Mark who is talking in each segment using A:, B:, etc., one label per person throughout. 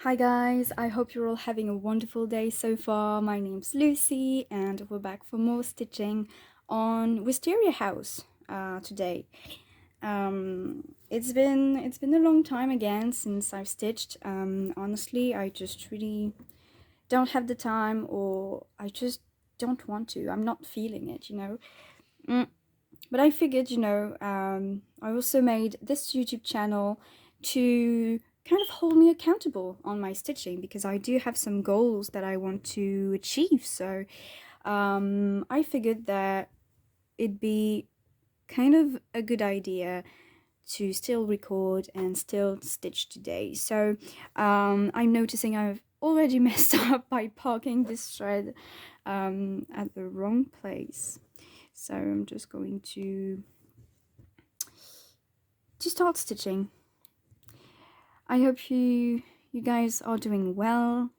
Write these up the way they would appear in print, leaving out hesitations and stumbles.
A: Hi guys, I hope you're all having a wonderful day so far. My name's Lucy and we're back for more stitching on Wisteria House today. It's been a long time again since I've stitched. Honestly, I just really don't have the time, or I just don't want to. I'm not feeling it, you know. But I figured, I also made this YouTube channel to kind of hold me accountable on my stitching, because I do have some goals that I want to achieve. So I figured that it'd be kind of a good idea to still record and still stitch today. So I'm noticing I've already messed up by parking this thread at the wrong place. So I'm just going to start stitching. I hope you guys are doing well,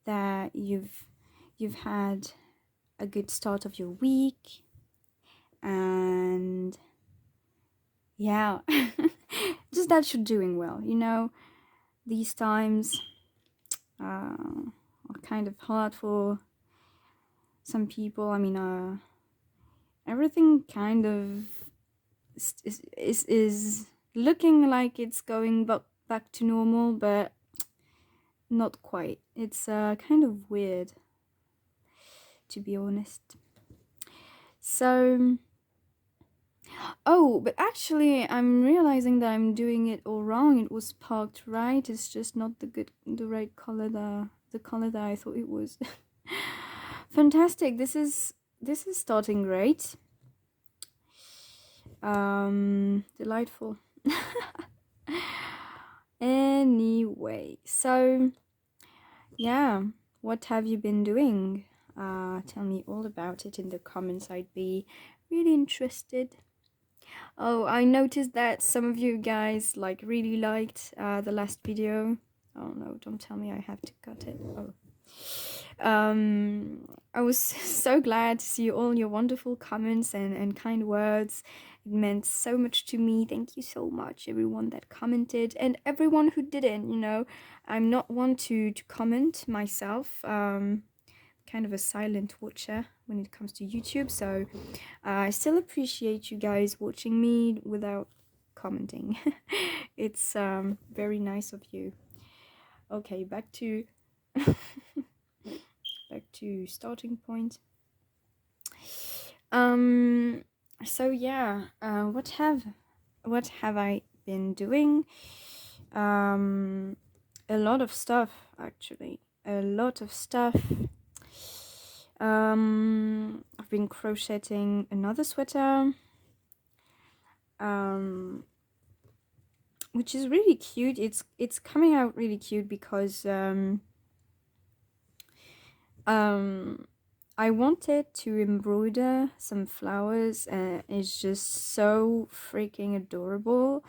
A: that you've had a good start of your week, and yeah, just that you're doing well. You know, these times are kind of hard for some people. I mean, everything kind of is looking like it's going back to normal, but not quite. It's kind of weird, to be honest. So, oh, but actually, I'm realizing that I'm doing it all wrong. It was parked right. It's just not the right color, the color that I thought it was. Fantastic. This is starting great. Delightful. Anyway, so yeah, what have you been doing? Tell me all about it in the comments. I'd be really interested. Oh, I noticed that some of you guys really liked the last video. Oh no, don't tell me I have to cut it. Oh. I was so glad to see all your wonderful comments and kind words. It meant so much to me. Thank you so much, everyone that commented and everyone who didn't. You know, I'm not one to comment myself. Kind of a silent watcher when it comes to YouTube, so I still appreciate you guys watching me without commenting. It's very nice of you. Okay, back to starting point. So yeah, what have I been doing? A lot of stuff, actually. A lot of stuff. I've been crocheting another sweater, which is really cute. It's coming out really cute because I wanted to embroider some flowers, and it's just so freaking adorable.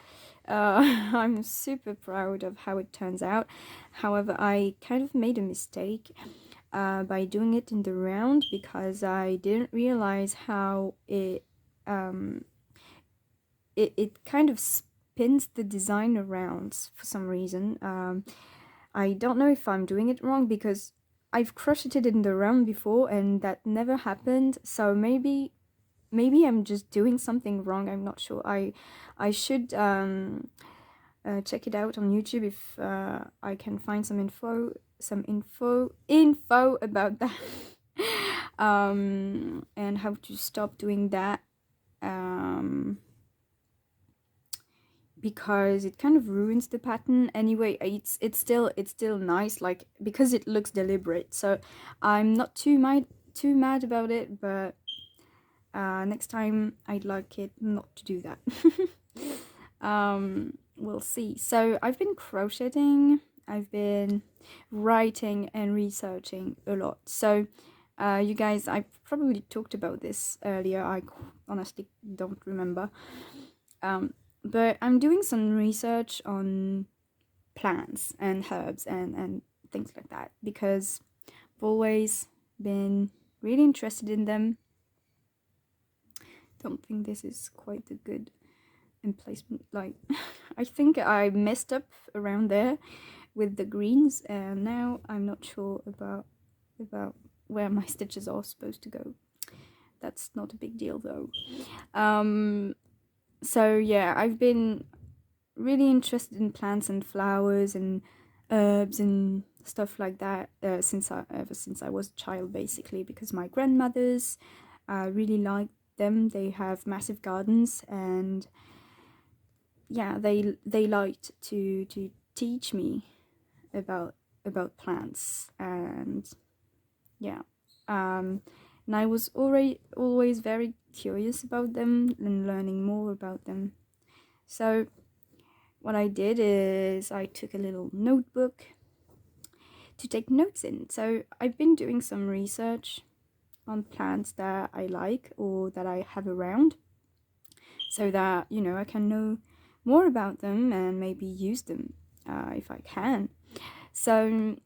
A: I'm super proud of how it turns out. However, I kind of made a mistake by doing it in the round, because I didn't realize how it kind of spins the design around for some reason. I don't know if I'm doing it wrong, because I've crocheted in the round before and that never happened. So maybe I'm just doing something wrong. I'm not sure. I should check it out on YouTube if I can find some info about that. And how to stop doing that. Because it kind of ruins the pattern. Anyway, it's still nice, like, because it looks deliberate. So I'm not too mad about it, but next time I'd like it not to do that. We'll see. So I've been crocheting, I've been writing and researching a lot. So you guys, I probably talked about this earlier. I honestly don't remember. But I'm doing some research on plants and herbs and things like that, because I've always been really interested in them. Don't think this is quite a good emplacement. Like, I think I messed up around there. with the greens, and now I'm not sure about where my stitches are supposed to go. That's not a big deal though. So yeah, I've been really interested in plants and flowers and herbs and stuff like that ever since I was a child, basically, because my grandmothers really like them. They have massive gardens, and yeah, they liked to teach me about plants, and yeah, and I was already always very curious about them and learning more about them. So what I did is I took a little notebook to take notes in. So I've been doing some research on plants that I like or that I have around, so that, you know, I can know more about them and maybe use them if I can. So,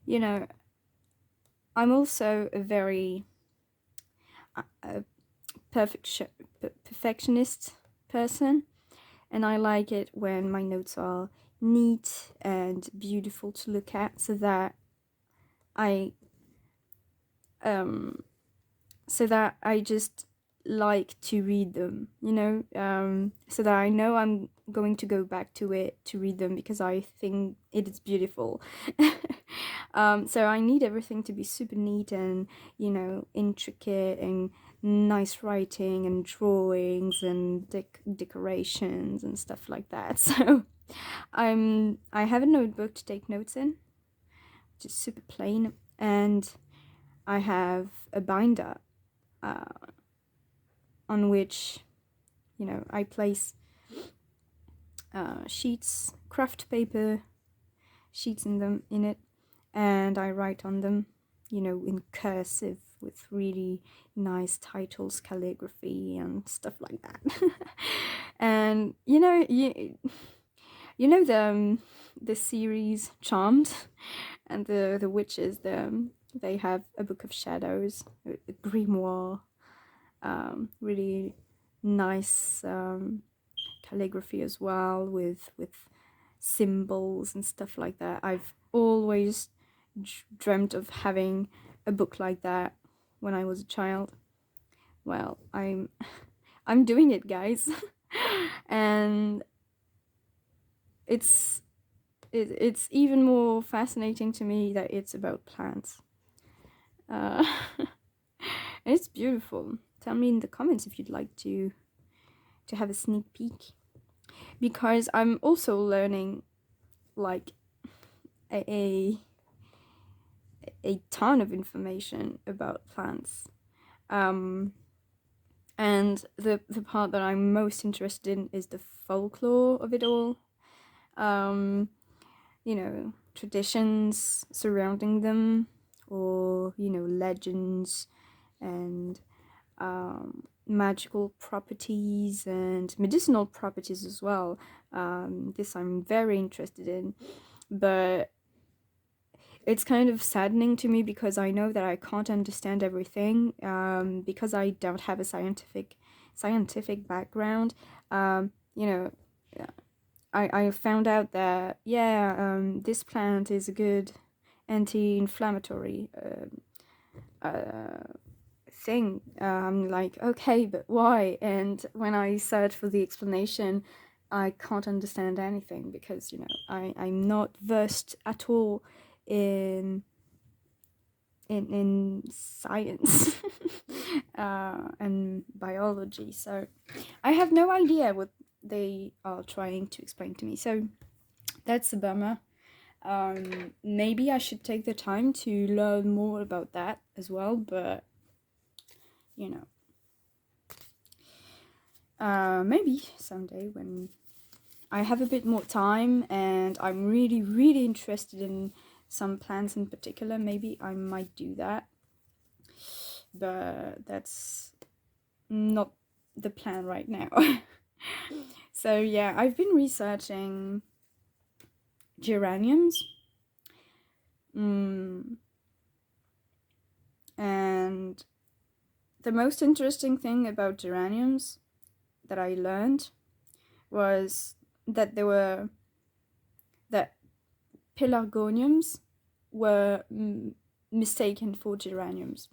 A: you know, I'm also a very perfectionist person, and I like it when my notes are neat and beautiful to look at, so that I just like to read them, you know, so that I know I'm going to go back to it to read them because I think it is beautiful. So I need everything to be super neat and, you know, intricate and nice writing and drawings and decorations and stuff like that. So I have a notebook to take notes in, which is super plain, and I have a binder on which, you know, I place sheets, craft paper sheets in it, and I write on them, you know, in cursive with really nice titles, calligraphy, and stuff like that. And you know, you know the series Charmed, and the witches. They have a book of shadows, a grimoire, really nice calligraphy as well, with symbols and stuff like that. I've always dreamt of having a book like that when I was a child. Well, I'm doing it, guys. And it's even more fascinating to me that it's about plants. It's beautiful. Tell me in the comments if you'd like to have a sneak peek, because I'm also learning like a ton of information about plants, and the part that I'm most interested in is the folklore of it all. You know, traditions surrounding them, or, you know, legends and magical properties and medicinal properties as well. This I'm very interested in, but it's kind of saddening to me because I know that I can't understand everything, because I don't have a scientific background. You know, I found out that, yeah, this plant is a good anti-inflammatory thing. I'm like, okay, but why? And when I search for the explanation, I can't understand anything because, you know, I'm not versed at all in science and biology, so I have no idea what they are trying to explain to me. So that's a bummer. Maybe I should take the time to learn more about that as well, but you know, maybe someday when I have a bit more time and I'm really, really interested in some plants in particular, maybe I might do that. But that's not the plan right now. So yeah, I've been researching geraniums. And the most interesting thing about geraniums that I learned was that they were pelargoniums were mistaken for geraniums,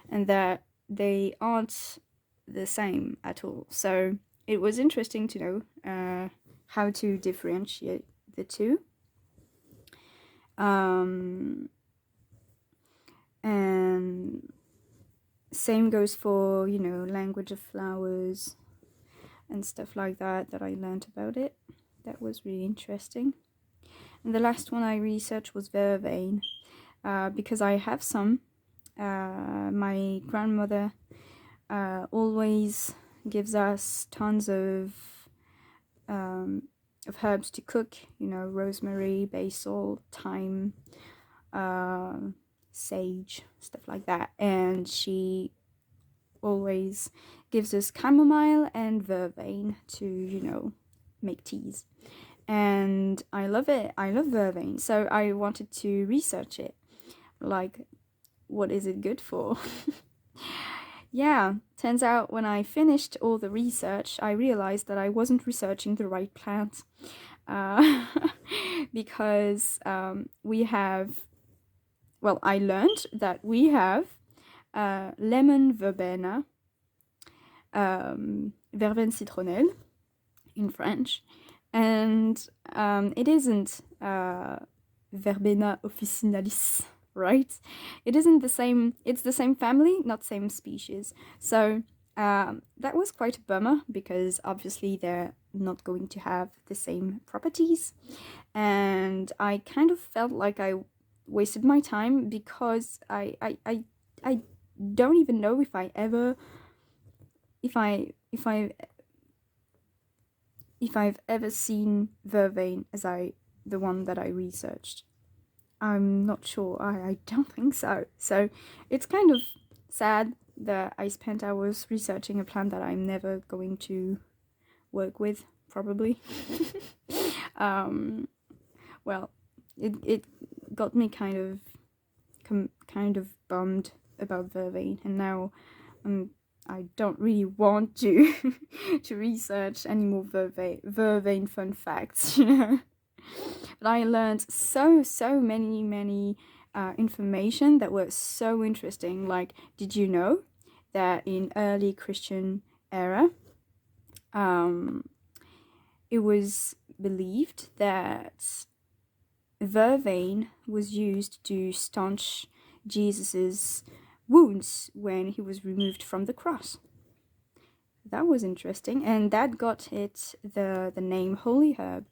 A: and that they aren't the same at all. So it was interesting to know how to differentiate the two. And same goes for, language of flowers and stuff like that I learned about it. That was really interesting. And the last one I researched was vervain, because I have some. My grandmother always gives us tons of herbs to cook, rosemary, basil, thyme, sage, stuff like that. And she always gives us chamomile and vervain to, make teas. And I love it. I love vervain. So I wanted to research it. Like, what is it good for? Yeah, turns out when I finished all the research, I realized that I wasn't researching the right plant. Because we have, I learned that we have lemon verbena, verveine citronnelle in French, and it isn't Verbena officinalis, right? It isn't the same. It's the same family, not same species. So that was quite a bummer, because obviously they're not going to have the same properties, and I kind of felt like I wasted my time, because I don't even know if I've ever seen vervain as the one that I researched. I'm not sure. I don't think so. So it's kind of sad that I spent hours researching a plant that I'm never going to work with, probably. It got me kind of bummed about vervain, and now I don't really want to to research any more vervain fun facts, But I learned so many information that were so interesting. Like, did you know that in early Christian era, it was believed that vervain was used to staunch Jesus's wounds when he was removed from the cross. That was interesting, and that got it the name holy herb.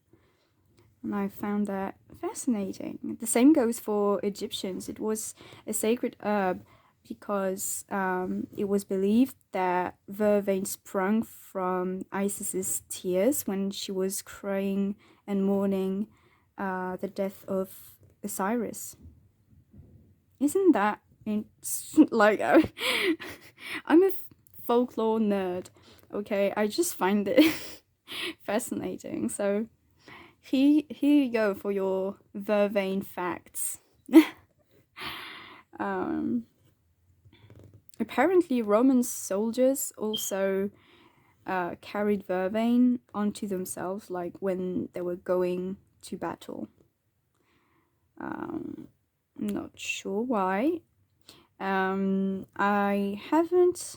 A: And I found that fascinating. The same goes for Egyptians. It was a sacred herb because it was believed that vervain sprung from Isis's tears when she was crying and mourning the death of Osiris. Isn't that like I'm a folklore nerd, okay? I just find it fascinating. So here you go for your vervain facts. Apparently Roman soldiers also carried vervain onto themselves, like when they were going to battle. I'm not sure why. I haven't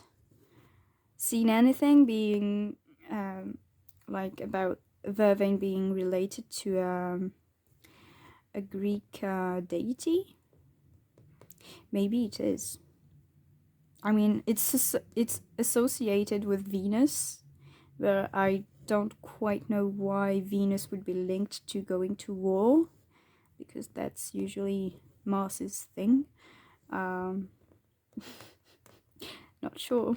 A: seen anything being like about vervain being related to a Greek deity. Maybe it is. I mean, it's associated with Venus, where I don't quite know why Venus would be linked to going to war, because that's usually Mars's thing. Not sure.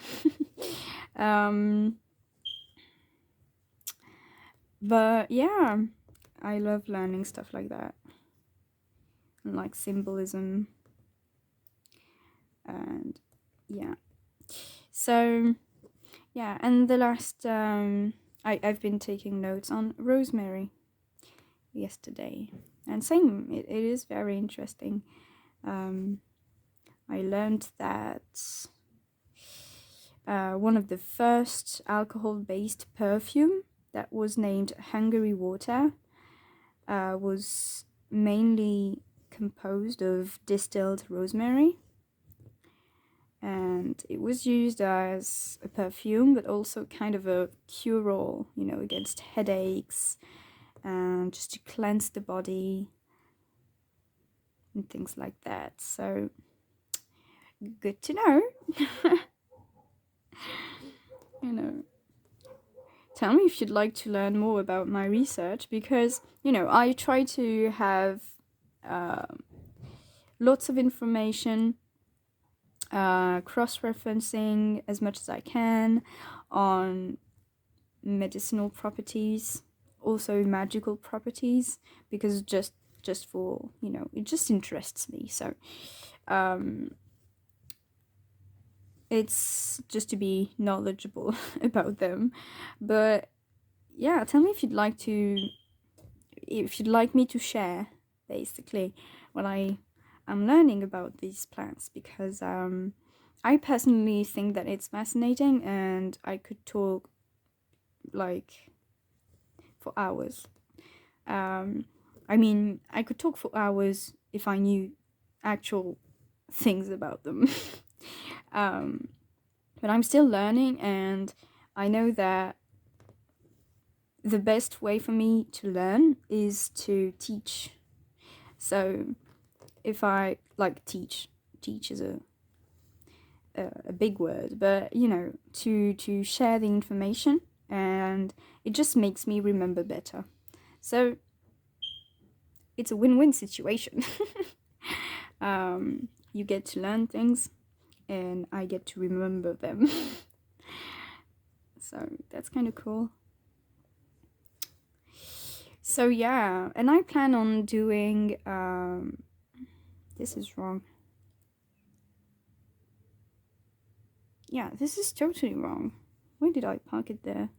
A: But yeah, I love learning stuff like that, and like symbolism, and yeah. So yeah, and the last I've been taking notes on rosemary yesterday, and same, it is very interesting. I learned that one of the first alcohol-based perfume that was named Hungary Water was mainly composed of distilled rosemary, and it was used as a perfume, but also kind of a cure-all, against headaches, and just to cleanse the body and things like that. So good to know. Tell me if you'd like to learn more about my research, because I try to have lots of information, cross-referencing as much as I can on medicinal properties, also magical properties, because just for it just interests me. So it's just to be knowledgeable about them. But yeah, tell me if you'd like me to share basically what I am learning about these plants, because I personally think that it's fascinating, and I could talk like for hours. I could talk for hours if I knew actual things about them. But I'm still learning, and I know that the best way for me to learn is to teach. So if I teach is a big word, but to share the information, and it just makes me remember better. So it's a win-win situation. You get to learn things, and I get to remember them. So that's kind of cool. So yeah, and I plan on doing this is wrong. Yeah, this is totally wrong. Why did I park it there?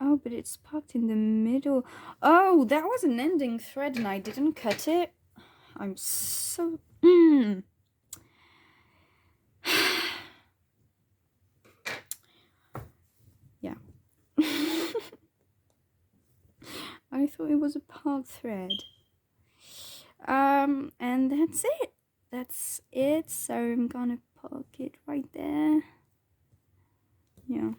A: Oh, but it's parked in the middle. Oh, that was an ending thread and I didn't cut it. I'm so... Yeah. I thought it was a parked thread. And that's it. That's it. So I'm gonna park it right there. Yeah.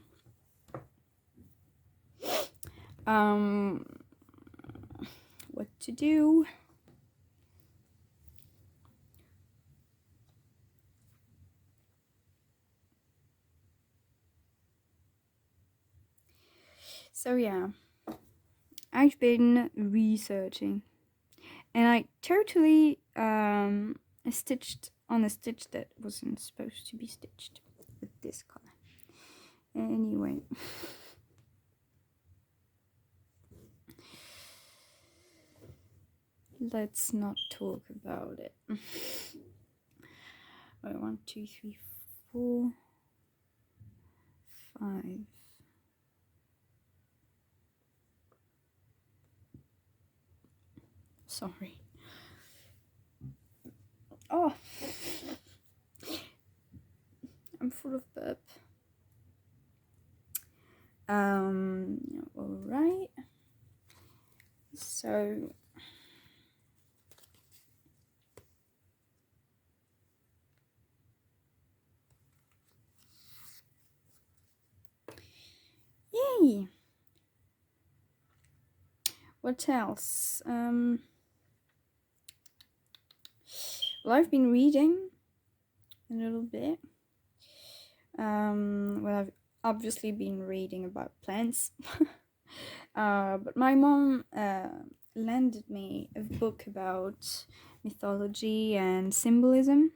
A: What to do? So yeah, I've been researching, and I totally stitched on a stitch that wasn't supposed to be stitched with this color. Anyway. Let's not talk about it. Right, 1, 2, 3, 4, 5. Sorry. Oh, I'm full of burp. All right. So yay. What else? Well, I've been reading a little bit. Well, I've obviously been reading about plants. But my mom lended me a book about mythology and symbolism,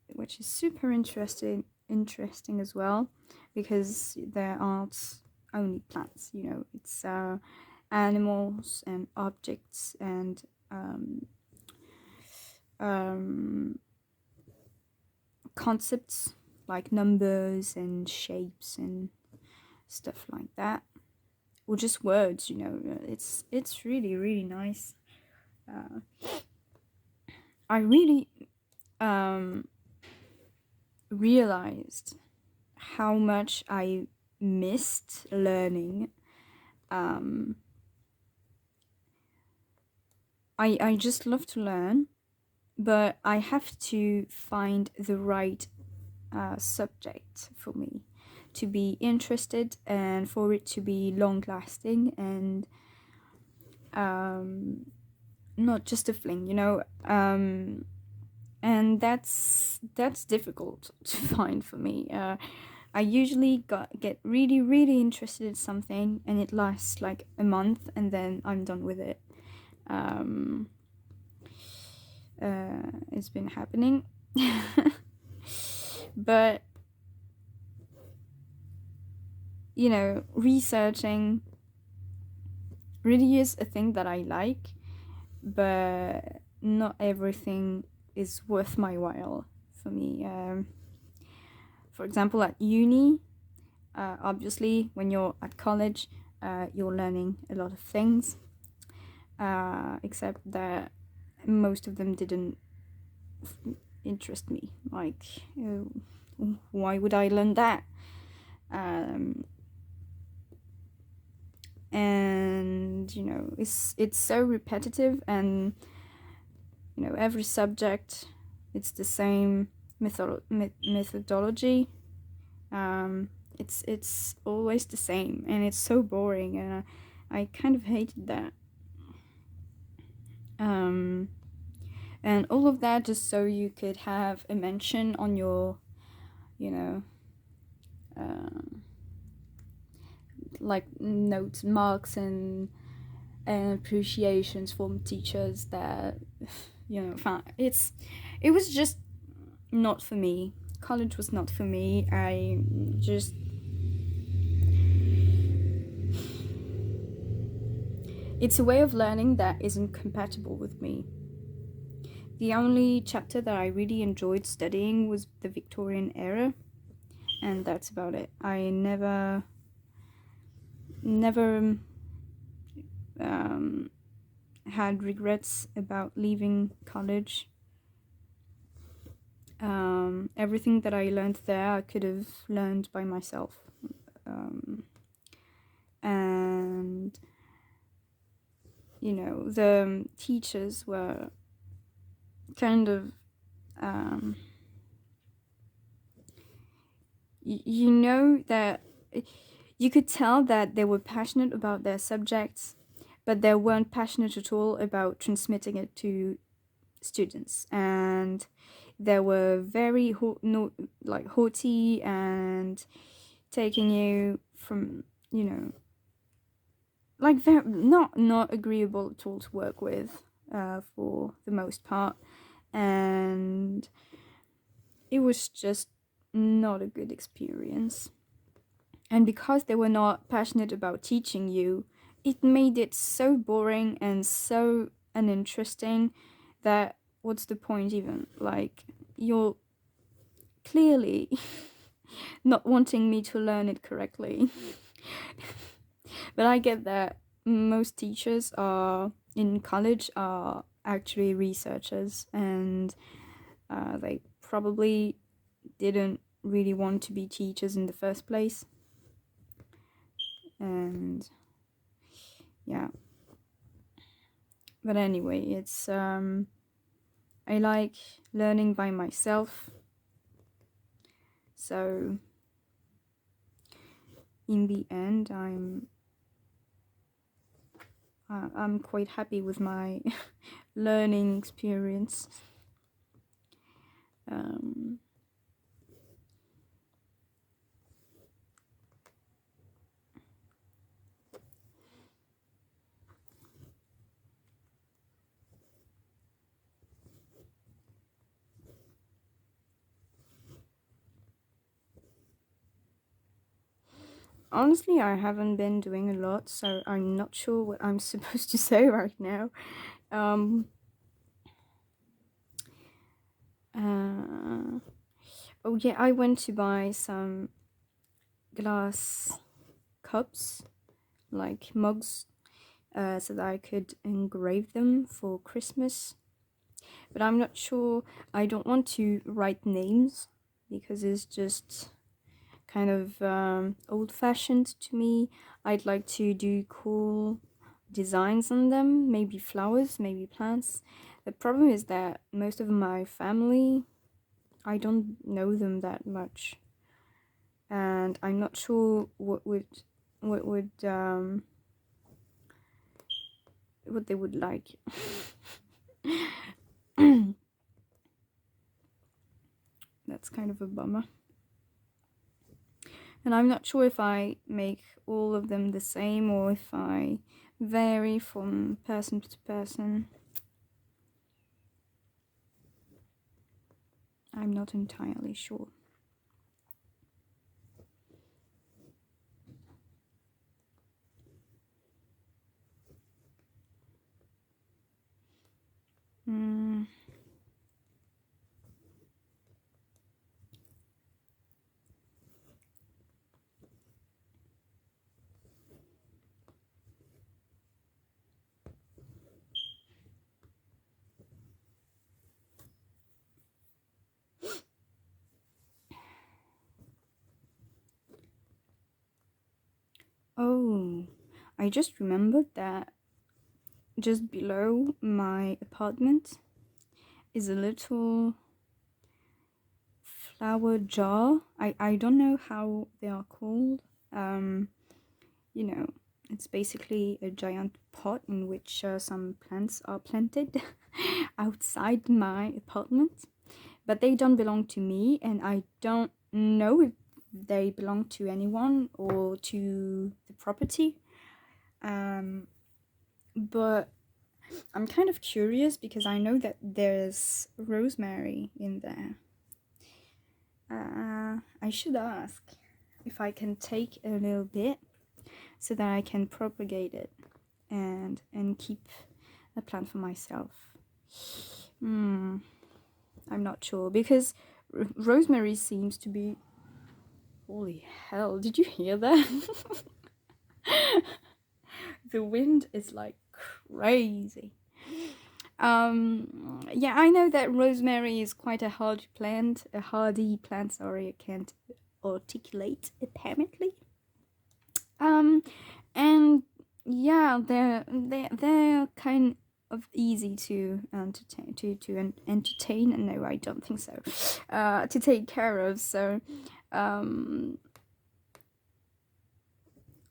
A: which is super interesting as well, because there aren't only plants, it's animals and objects and concepts like numbers and shapes and stuff like that, or just words. It's really, really nice. I really realized how much I missed learning I just love to learn, but I have to find the right subject for me to be interested and for it to be long lasting and not just a fling, you know. And that's difficult to find for me. I usually get really interested in something and it lasts like a month and then I'm done with it. It's been happening. But you know, researching really is a thing that I like, but not everything is worth my while for me. For example, at uni, obviously when you're at college, you're learning a lot of things, except that most of them didn't interest me. Like, why would I learn that? And you know, it's so repetitive, and you know, every subject, it's the same methodology. It's always the same, and it's so boring, and I kind of hated that. And all of that just so you could have a mention on your, you know, like notes, marks, and appreciations from teachers that, you know, it was just not for me. College was not for me. It's a way of learning that isn't compatible with me. The only chapter that I really enjoyed studying was the Victorian era, and that's about it. I never had regrets about leaving college. Everything that I learned there, I could have learned by myself. And you know, the teachers were kind of you know, that you could tell that they were passionate about their subjects, but they weren't passionate at all about transmitting it to students, and they were very haughty and taking you from, you know, like very not agreeable at all to work with, for the most part, and it was just not a good experience. And because they were not passionate about teaching you, it made it so boring and so uninteresting that what's the point even? Like, you're clearly not wanting me to learn it correctly. But I get that most teachers are in college are actually researchers, and they probably didn't really want to be teachers in the first place. And yeah, but anyway, it's I like learning by myself, so in the end I'm quite happy with my learning experience. Honestly, I haven't been doing a lot, so I'm not sure what I'm supposed to say right now. Oh yeah, I went to buy some glass cups, like mugs, so that I could engrave them for Christmas. But I'm not sure, I don't want to write names because it's just kind of old-fashioned to me. I'd like to do cool designs on them, maybe flowers, maybe plants. The problem is that most of my family, I don't know them that much, and I'm not sure what they would like. That's kind of a bummer. And I'm not sure if I make all of them the same or if I vary from person to person. I'm not entirely sure. Oh, I just remembered that just below my apartment is a little flower jar. I don't know how they are called. You know, it's basically a giant pot in which some plants are planted outside my apartment, but they don't belong to me, and I don't know if they belong to anyone or to the property. But I'm kind of curious because I know that there's rosemary in there. I should ask if I can take a little bit so that I can propagate it and keep the plant for myself. I'm not sure because rosemary seems to be... Holy hell, did you hear that? The wind is like crazy. Yeah, I know that rosemary is quite a hardy plant, sorry, I can't articulate apparently. And yeah, they're kind of easy to entertain. No, I don't think so. To take care of. So, I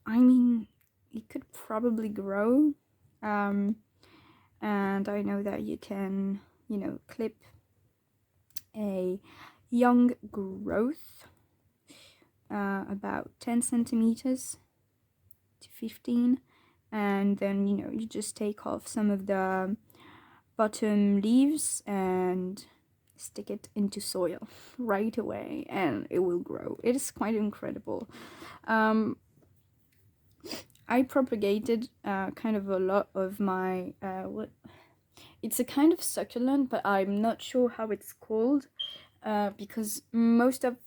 A: mean, it could probably grow. And I know that you can, clip a young growth about 10 centimeters to 15, and then you just take off some of the bottom leaves and stick it into soil right away and it will grow. It is quite incredible. I propagated kind of a lot of my it's a kind of succulent, but I'm not sure how it's called because most of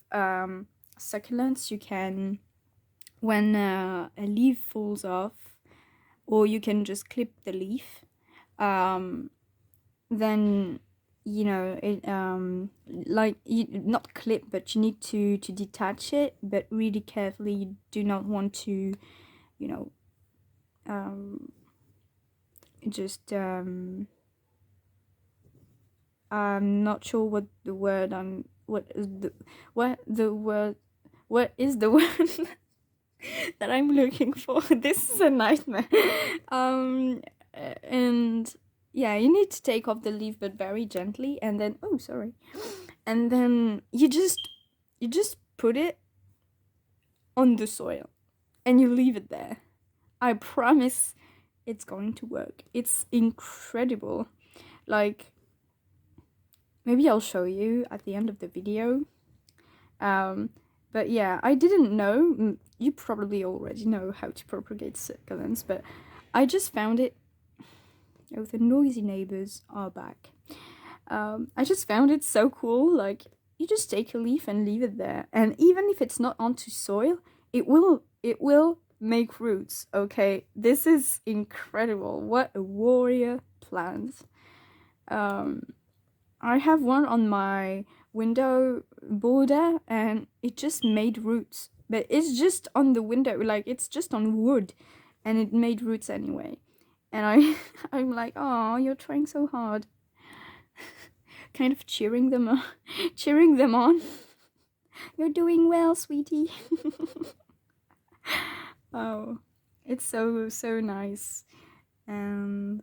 A: succulents you can, when a leaf falls off, or you can just clip the leaf, then it like you not clip, but you need to detach it, but really carefully. You do not want to just I'm not sure what the word what is the word that I'm looking for. This is a nightmare. And yeah, you need to take off the leaf, but very gently, and then and then you just put it on the soil and you leave it there. I promise it's going to work. It's incredible. Like, maybe I'll show you at the end of the video. But yeah, I didn't know. You probably already know how to propagate succulents, but I just found it. Oh, the noisy neighbors are back. I just found it so cool. Like, you just take a leaf and leave it there, and even if it's not onto soil, it will make roots. Okay, this is incredible. What a warrior plant. I have one on my window border and it just made roots, but it's just on the window, like it's just on wood, and it made roots anyway. And I'm like, oh, you're trying so hard. Kind of cheering them on. Cheering them on. You're doing well, sweetie. Oh, it's so nice. And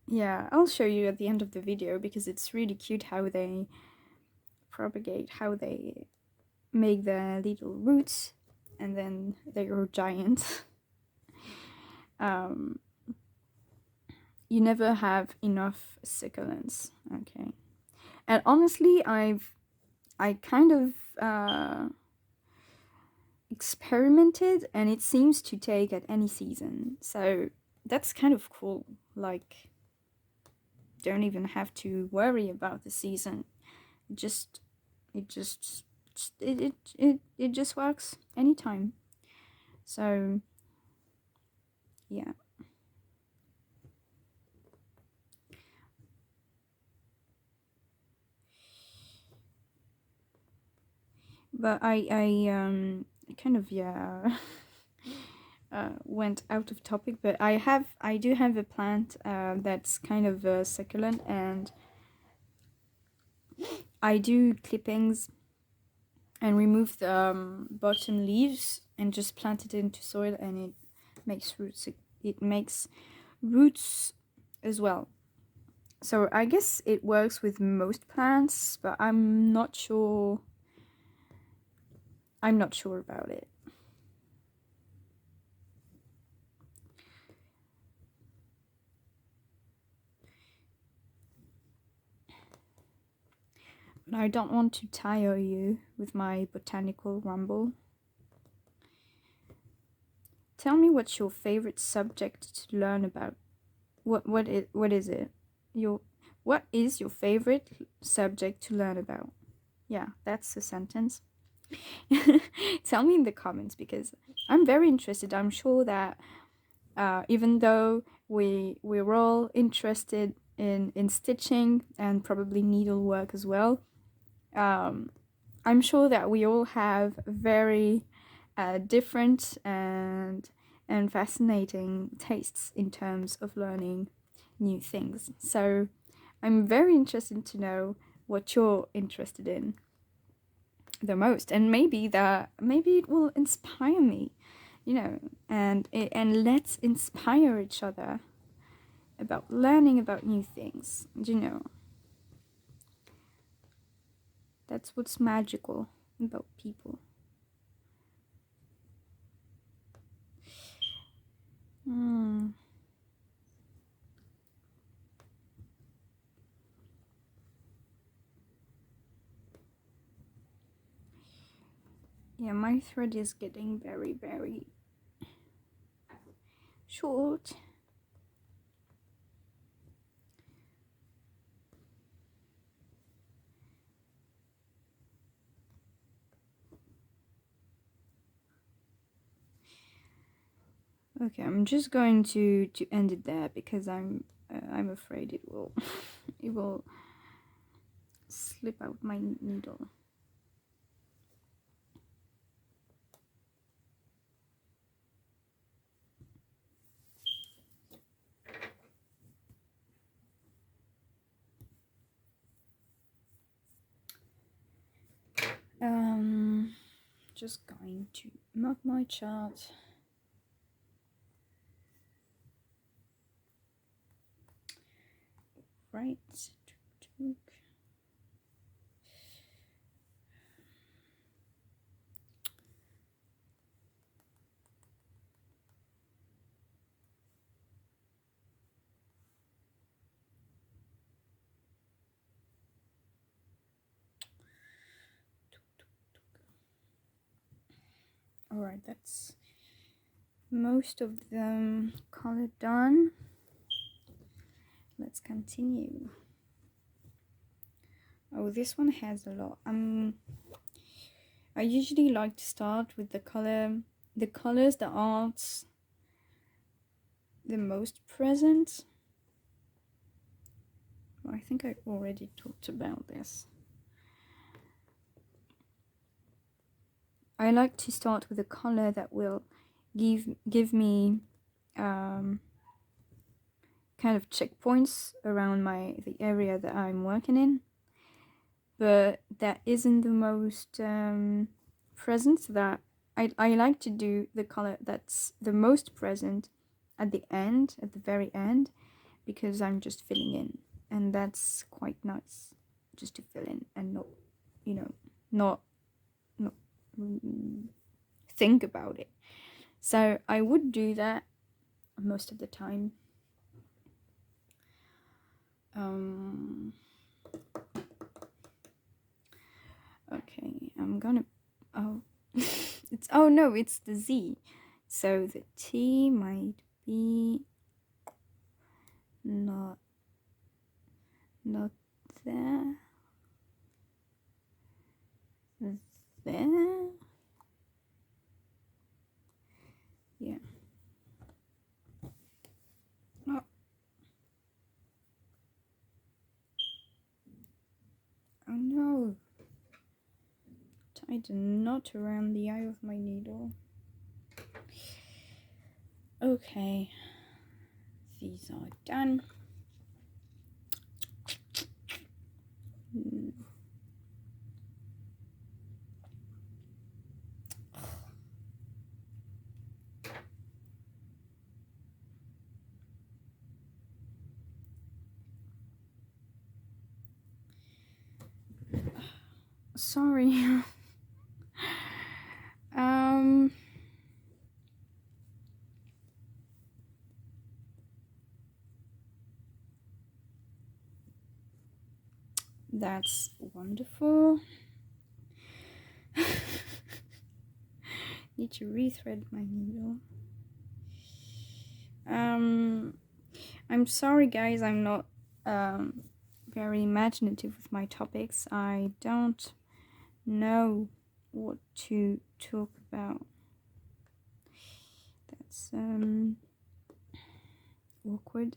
A: yeah, I'll show you at the end of the video, because it's really cute how they propagate, how they make their little roots and then they grow giant. You never have enough succulents. Okay. And honestly, I kind of experimented, and it seems to take at any season. So that's kind of cool. Like, don't even have to worry about the season. It just it just works anytime. So yeah. But I kind of, yeah, went out of topic. But I do have a plant that's kind of succulent, and I do clippings and remove the bottom leaves and just plant it into soil, and it makes roots. It makes roots as well. So I guess it works with most plants, but I'm not sure. I'm not sure about it. But I don't want to tire you with my botanical rumble. Tell me what's your favorite subject to learn about. What is it? What is your favorite subject to learn about? Yeah, that's a sentence. Tell me in the comments, because I'm very interested. I'm sure that even though we're all interested in stitching and probably needlework as well, I'm sure that we all have very different and fascinating tastes in terms of learning new things. So I'm very interested to know what you're interested in the most, and maybe it will inspire me, and let's inspire each other about learning about new things. That's what's magical about people. Yeah, my thread is getting very, very short. Okay, I'm just going to end it there, because I'm afraid it will it will slip out my needle. Just going to mark my chart. Right. Alright, that's most of them color done. Let's continue. Oh, this one has a lot. I usually like to start with the colors that aren't the most present. I think I already talked about this. I like to start with a color that will give me kind of checkpoints around the area that I'm working in, but that isn't the most present. So that I like to do the color that's the most present at the very end, because I'm just filling in, and that's quite nice, just to fill in and not, not think about it. So I would do that most of the time. Okay, I'm gonna, it's the Z, so the T might be not there, yeah. Oh no, tied a knot around the eye of my needle. Okay, these are done. Sorry. That's wonderful. Need to rethread my needle. I'm sorry guys, I'm not very imaginative with my topics. I don't know what to talk about. That's awkward.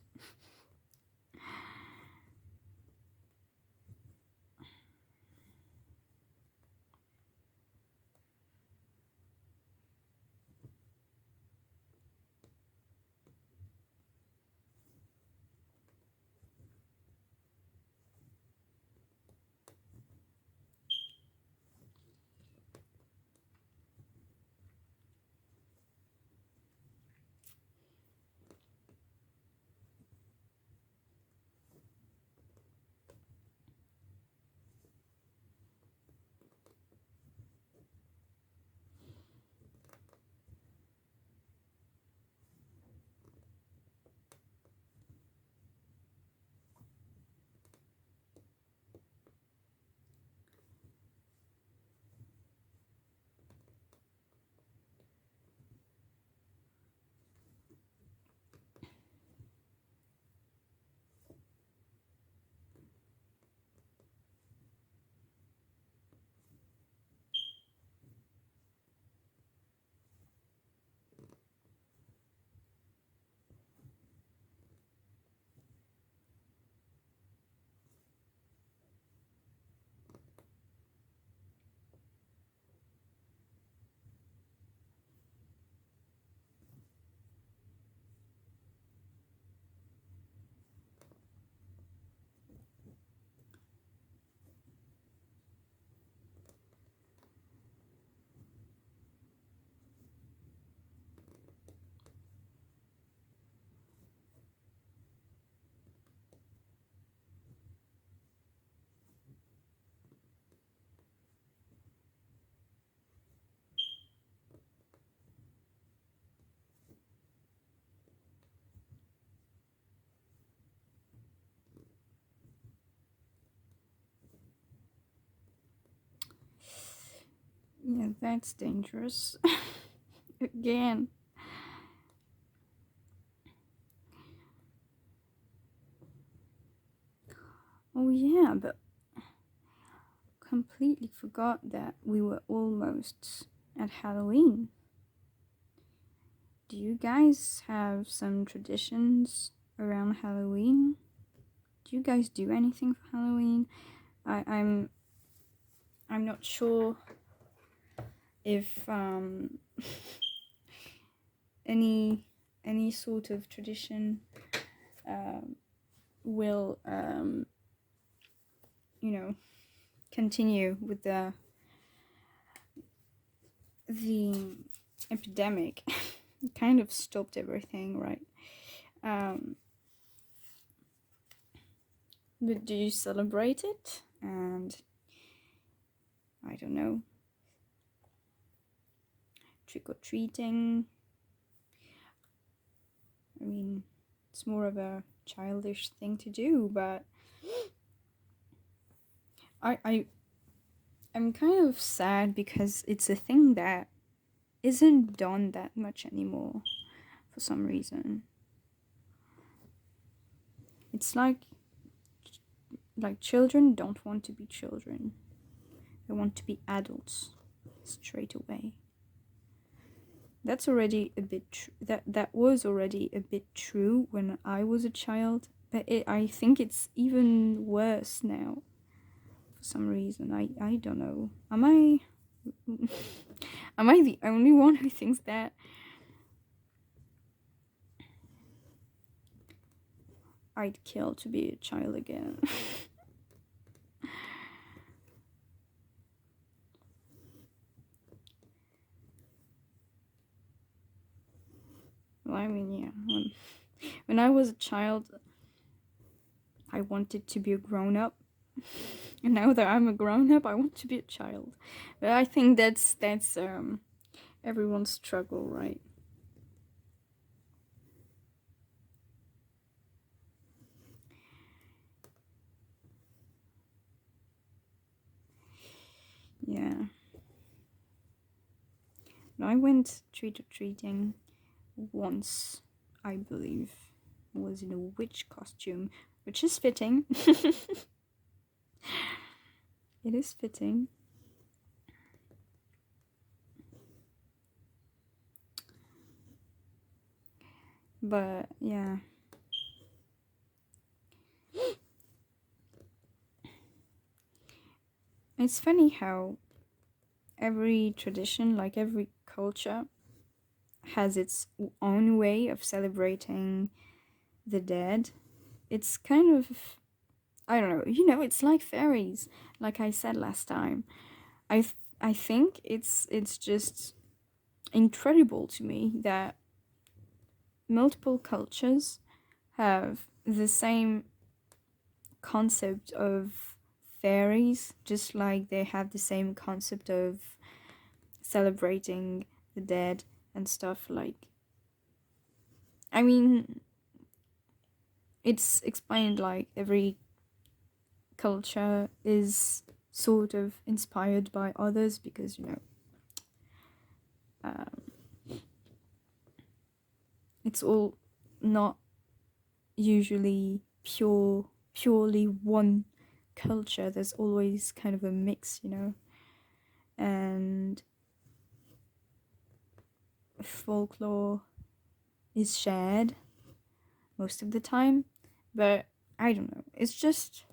A: Yeah, that's dangerous. Again. Oh yeah, but completely forgot that we were almost at Halloween. Do you guys have some traditions around Halloween? Do you guys do anything for Halloween? I'm not sure if any sort of tradition will you know, continue with the epidemic. It kind of stopped everything, right? But do you celebrate it? And I don't know, trick-or-treating. I mean, it's more of a childish thing to do, but I'm kind of sad because it's a thing that isn't done that much anymore for some reason. It's like children don't want to be children. They want to be adults straight away. That's already a bit that was already a bit true when I was a child, but I think it's even worse now for some reason. I don't know. Am I the only one who thinks that? I'd kill to be a child again. Well, I mean, yeah. When I was a child, I wanted to be a grown-up. And now that I'm a grown-up, I want to be a child. But I think that's everyone's struggle, right? Yeah. I went trick-or-treating once, I believe. I was in a witch costume, which is fitting. It is fitting. But yeah. It's funny how every tradition, like every culture, has its own way of celebrating the dead. It's kind of, I don't know, it's like fairies, like I said last time. I think it's just incredible to me that multiple cultures have the same concept of fairies, just like they have the same concept of celebrating the dead and stuff. Like, I mean, it's explained like every culture is sort of inspired by others because it's all not usually purely one culture. There's always kind of a mix, and folklore is shared most of the time, but I don't know, it's just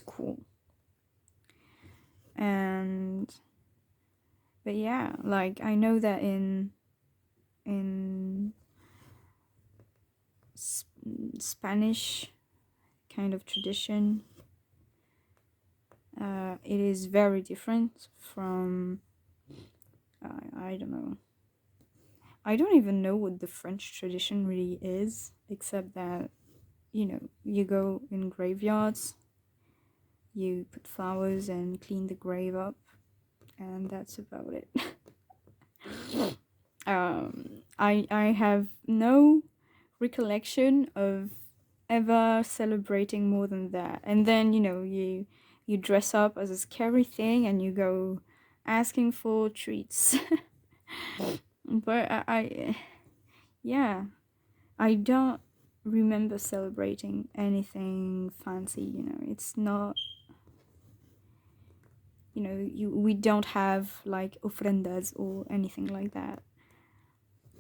A: cool. And but yeah, like I know that in Spanish kind of tradition, it is very different from I don't know. I don't even know what the French tradition really is, except that you go in graveyards, you put flowers and clean the grave up, and that's about it. I have no recollection of ever celebrating more than that. And then you dress up as a scary thing and you go asking for treats. But yeah, I don't remember celebrating anything fancy. It's not. We don't have like ofrendas or anything like that.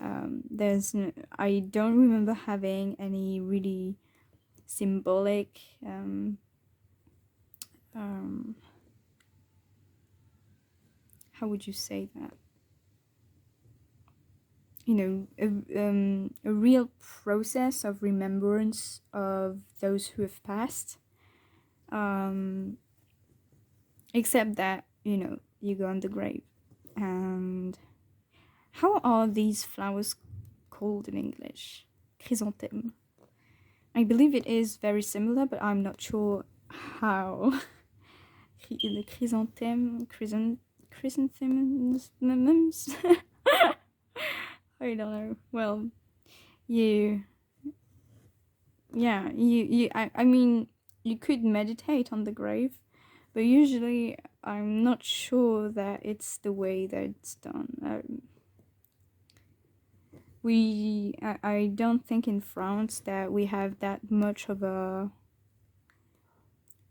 A: I don't remember having any really symbolic how would you say that? you know, a real process of remembrance of those who have passed. Except that, you know, you go on the grave. And how are these flowers called in English? Chrysanthemum. I believe it is very similar, but I'm not sure how. The chrysanthemums. I don't know. Well, you, yeah, I mean, you could meditate on the grave, but usually I'm not sure that it's the way that it's done. I don't think in France that we have that much of a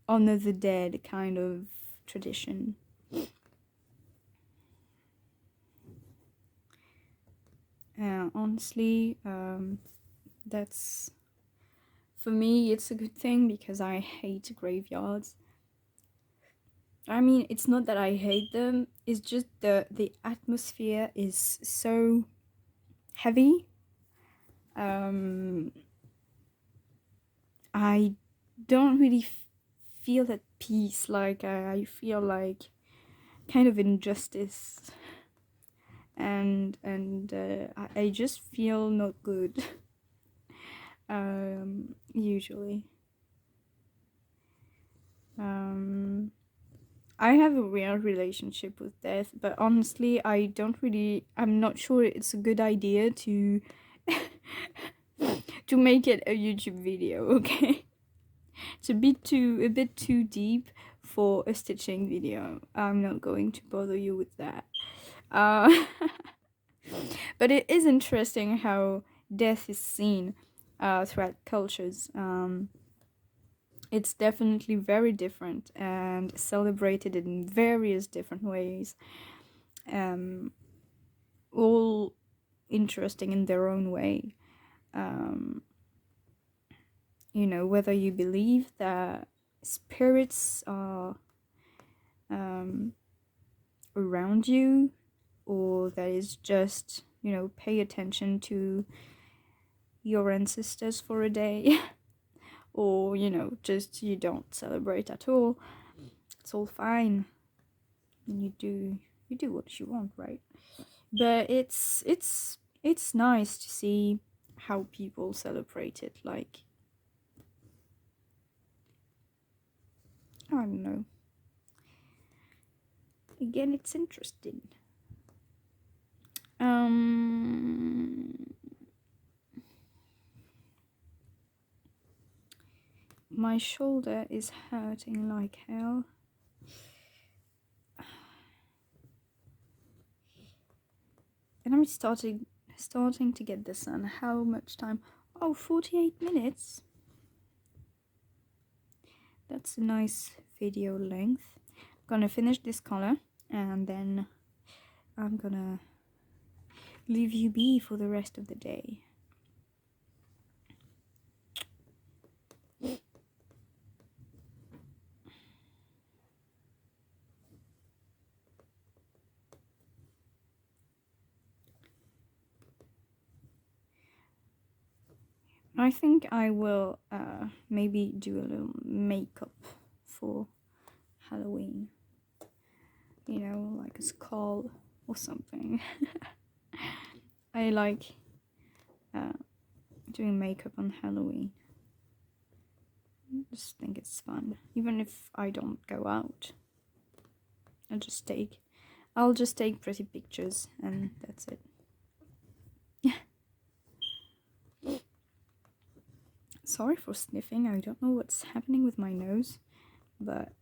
A: honor the dead kind of tradition. Honestly, that's, for me, it's a good thing because I hate graveyards. I mean, it's not that I hate them, it's just the atmosphere is so heavy. I don't really feel at peace. Like, I feel like kind of injustice, and I just feel not good. Usually. I have a real relationship with death, but honestly, I'm not sure it's a good idea to to make it a YouTube video, okay? It's a bit too deep for a stitching video. I'm not going to bother you with that. But it is interesting how death is seen throughout cultures. It's definitely very different and celebrated in various different ways. All interesting in their own way. You know, whether you believe that spirits are around you, or that is just, you know, pay attention to your ancestors for a day, or, you know, just you don't celebrate at all. It's all fine. You do what you want, right? But it's nice to see how people celebrate it. Like, I don't know. Again, it's interesting. My shoulder is hurting like hell. And I'm starting to get the sun. How much time? Oh, 48 minutes. That's a nice video length. I'm gonna finish this color and then I'm gonna leave you be for the rest of the day. I think I will maybe do a little makeup for Halloween. You know, like a skull or something. I like doing makeup on Halloween. I just think it's fun. Even if I don't go out. I'll just take pretty pictures and that's it. Sorry for sniffing. I don't know what's happening with my nose, but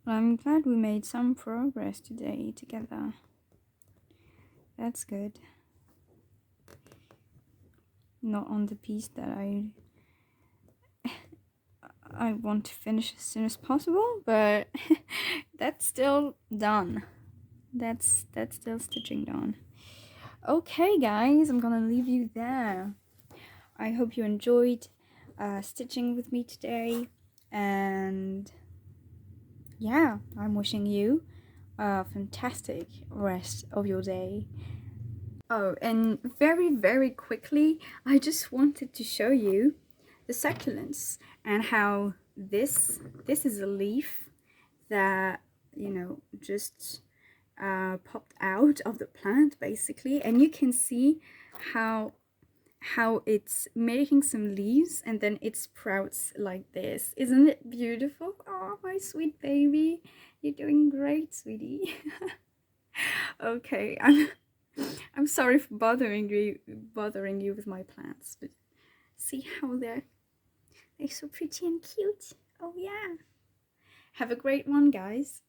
A: I'm glad we made some progress today together. That's good. Not on the piece that I want to finish as soon as possible, but that's still done. That's still stitching done. Okay guys, I'm gonna leave you there. I hope you enjoyed stitching with me today, and yeah, I'm wishing you a fantastic rest of your day. Oh, and very quickly, I just wanted to show you the succulents and how this is a leaf that, you know, just popped out of the plant basically, and you can see how it's making some leaves and then it sprouts like this. Isn't it beautiful? Oh, my sweet baby, you're doing great, sweetie. Okay, I'm sorry for bothering you with my plants, but see how they're so pretty and cute. Oh yeah. Have a great one, guys.